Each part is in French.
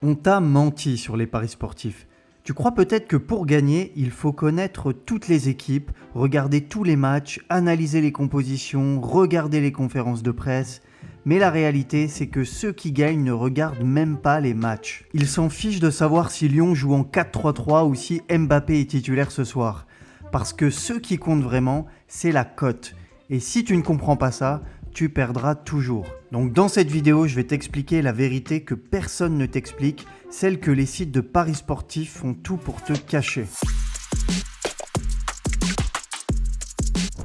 On t'a menti sur les paris sportifs. Tu crois peut-être que pour gagner, il faut connaître toutes les équipes, regarder tous les matchs, analyser les compositions, regarder les conférences de presse. Mais la réalité, c'est que ceux qui gagnent ne regardent même pas les matchs. Ils s'en fichent de savoir si Lyon joue en 4-3-3 ou si Mbappé est titulaire ce soir. Parce que ce qui compte vraiment, c'est la cote. Et si tu ne comprends pas ça, tu perdras toujours. Donc dans cette vidéo, je vais t'expliquer la vérité que personne ne t'explique, celle que les sites de paris sportifs font tout pour te cacher.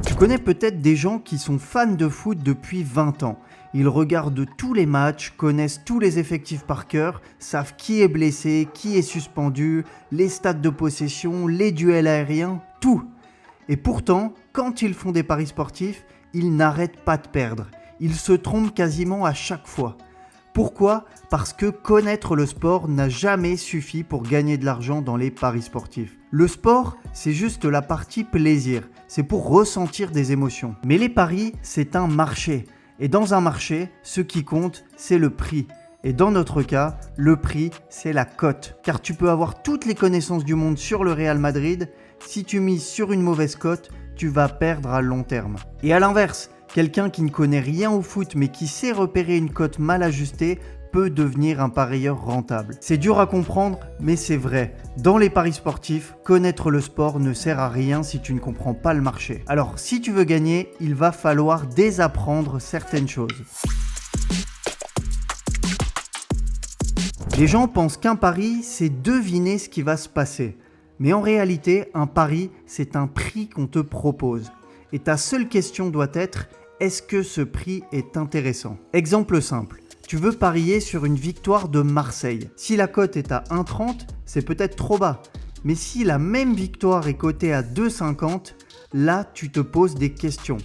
Tu connais peut-être des gens qui sont fans de foot depuis 20 ans. Ils regardent tous les matchs, connaissent tous les effectifs par cœur, savent qui est blessé, qui est suspendu, les stats de possession, les duels aériens, tout. Et pourtant, quand ils font des paris sportifs, ils n'arrêtent pas de perdre. Ils se trompent quasiment à chaque fois. Pourquoi ? Parce que connaître le sport n'a jamais suffi pour gagner de l'argent dans les paris sportifs. Le sport, c'est juste la partie plaisir. C'est pour ressentir des émotions. Mais les paris, c'est un marché. Et dans un marché, ce qui compte, c'est le prix. Et dans notre cas, le prix, c'est la cote. Car tu peux avoir toutes les connaissances du monde sur le Real Madrid. Si tu mises sur une mauvaise cote, tu vas perdre à long terme. Et à l'inverse, quelqu'un qui ne connaît rien au foot mais qui sait repérer une cote mal ajustée peut devenir un parieur rentable. C'est dur à comprendre, mais c'est vrai. Dans les paris sportifs, connaître le sport ne sert à rien si tu ne comprends pas le marché. Alors, si tu veux gagner, il va falloir désapprendre certaines choses. Les gens pensent qu'un pari, c'est deviner ce qui va se passer. Mais en réalité, un pari, c'est un prix qu'on te propose. Et ta seule question doit être, est-ce que ce prix est intéressant ? Exemple simple, tu veux parier sur une victoire de Marseille. Si la cote est à 1,30, c'est peut-être trop bas. Mais si la même victoire est cotée à 2,50, là, tu te poses des questions.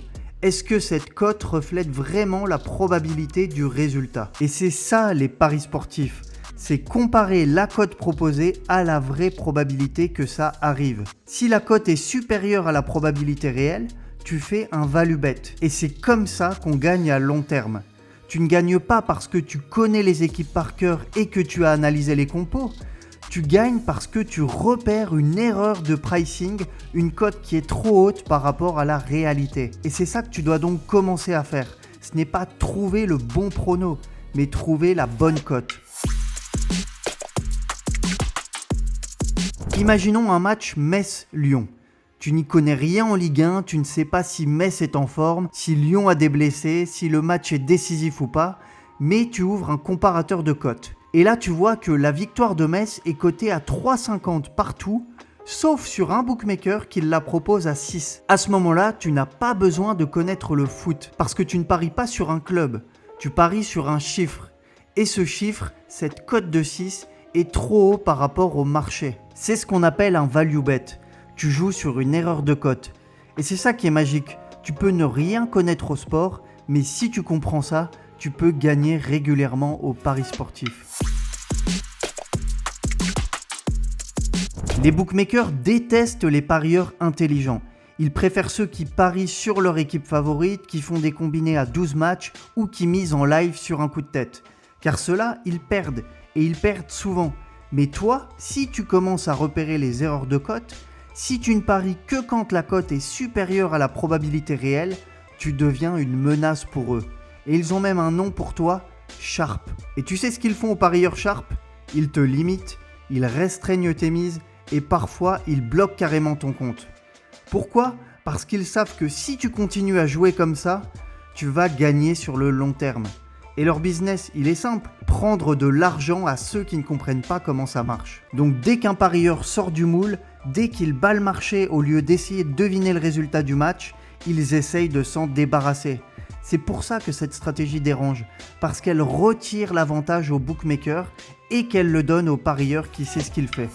Est-ce que cette cote reflète vraiment la probabilité du résultat ? Et c'est ça les paris sportifs. C'est comparer la cote proposée à la vraie probabilité que ça arrive. Si la cote est supérieure à la probabilité réelle, tu fais un value bet. Et c'est comme ça qu'on gagne à long terme. Tu ne gagnes pas parce que tu connais les équipes par cœur et que tu as analysé les compos. Tu gagnes parce que tu repères une erreur de pricing, une cote qui est trop haute par rapport à la réalité. Et c'est ça que tu dois donc commencer à faire. Ce n'est pas trouver le bon prono, mais trouver la bonne cote. Imaginons un match Metz-Lyon. Tu n'y connais rien en Ligue 1, tu ne sais pas si Metz est en forme, si Lyon a des blessés, si le match est décisif ou pas, mais tu ouvres un comparateur de cotes. Et là, tu vois que la victoire de Metz est cotée à 3,50 partout, sauf sur un bookmaker qui la propose à 6. À ce moment-là, tu n'as pas besoin de connaître le foot, parce que tu ne paries pas sur un club, tu paries sur un chiffre. Et ce chiffre, cette cote de 6, est trop haut par rapport au marché. C'est ce qu'on appelle un value bet. Tu joues sur une erreur de cote. Et c'est ça qui est magique. Tu peux ne rien connaître au sport, mais si tu comprends ça, tu peux gagner régulièrement aux paris sportifs. Les bookmakers détestent les parieurs intelligents. Ils préfèrent ceux qui parient sur leur équipe favorite, qui font des combinés à 12 matchs ou qui misent en live sur un coup de tête. Car ceux-là, ils perdent. Et ils perdent souvent. Mais toi, si tu commences à repérer les erreurs de cote, si tu ne paries que quand la cote est supérieure à la probabilité réelle, tu deviens une menace pour eux. Et ils ont même un nom pour toi, Sharp. Et tu sais ce qu'ils font aux parieurs Sharp ? Ils te limitent, ils restreignent tes mises et parfois ils bloquent carrément ton compte. Pourquoi ? Parce qu'ils savent que si tu continues à jouer comme ça, tu vas gagner sur le long terme. Et leur business, il est simple, prendre de l'argent à ceux qui ne comprennent pas comment ça marche. Donc dès qu'un parieur sort du moule, dès qu'il bat le marché au lieu d'essayer de deviner le résultat du match, ils essayent de s'en débarrasser. C'est pour ça que cette stratégie dérange, parce qu'elle retire l'avantage au bookmaker et qu'elle le donne au parieur qui sait ce qu'il fait.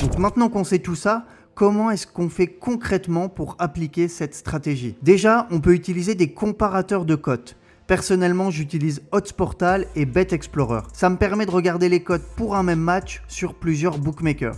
Donc maintenant qu'on sait tout ça, comment est-ce qu'on fait concrètement pour appliquer cette stratégie ? Déjà, on peut utiliser des comparateurs de cotes. Personnellement, j'utilise OddsPortal et BetExplorer. Ça me permet de regarder les cotes pour un même match sur plusieurs bookmakers.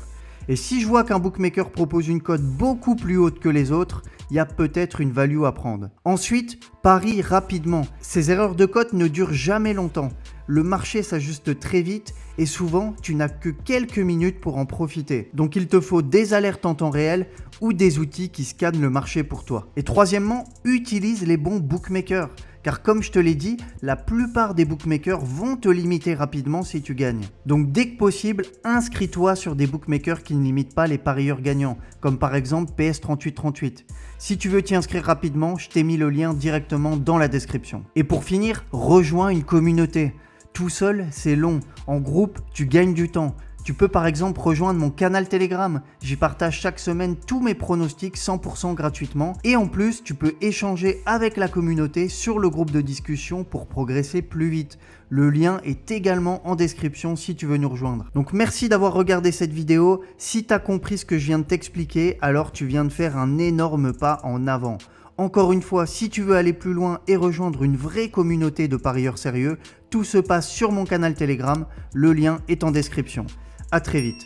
Et si je vois qu'un bookmaker propose une cote beaucoup plus haute que les autres, il y a peut-être une value à prendre. Ensuite, parie rapidement. Ces erreurs de cote ne durent jamais longtemps. Le marché s'ajuste très vite et souvent, tu n'as que quelques minutes pour en profiter. Donc il te faut des alertes en temps réel ou des outils qui scannent le marché pour toi. Et troisièmement, utilise les bons bookmakers. Car comme je te l'ai dit, la plupart des bookmakers vont te limiter rapidement si tu gagnes. Donc dès que possible, inscris-toi sur des bookmakers qui ne limitent pas les parieurs gagnants, comme par exemple PS3838. Si tu veux t'y inscrire rapidement, je t'ai mis le lien directement dans la description. Et pour finir, rejoins une communauté. Tout seul, c'est long. En groupe, tu gagnes du temps. Tu peux par exemple rejoindre mon canal Telegram. J'y partage chaque semaine tous mes pronostics 100% gratuitement. Et en plus, tu peux échanger avec la communauté sur le groupe de discussion pour progresser plus vite. Le lien est également en description si tu veux nous rejoindre. Donc merci d'avoir regardé cette vidéo. Si tu as compris ce que je viens de t'expliquer, alors tu viens de faire un énorme pas en avant. Encore une fois, si tu veux aller plus loin et rejoindre une vraie communauté de parieurs sérieux, tout se passe sur mon canal Telegram. Le lien est en description. À très vite.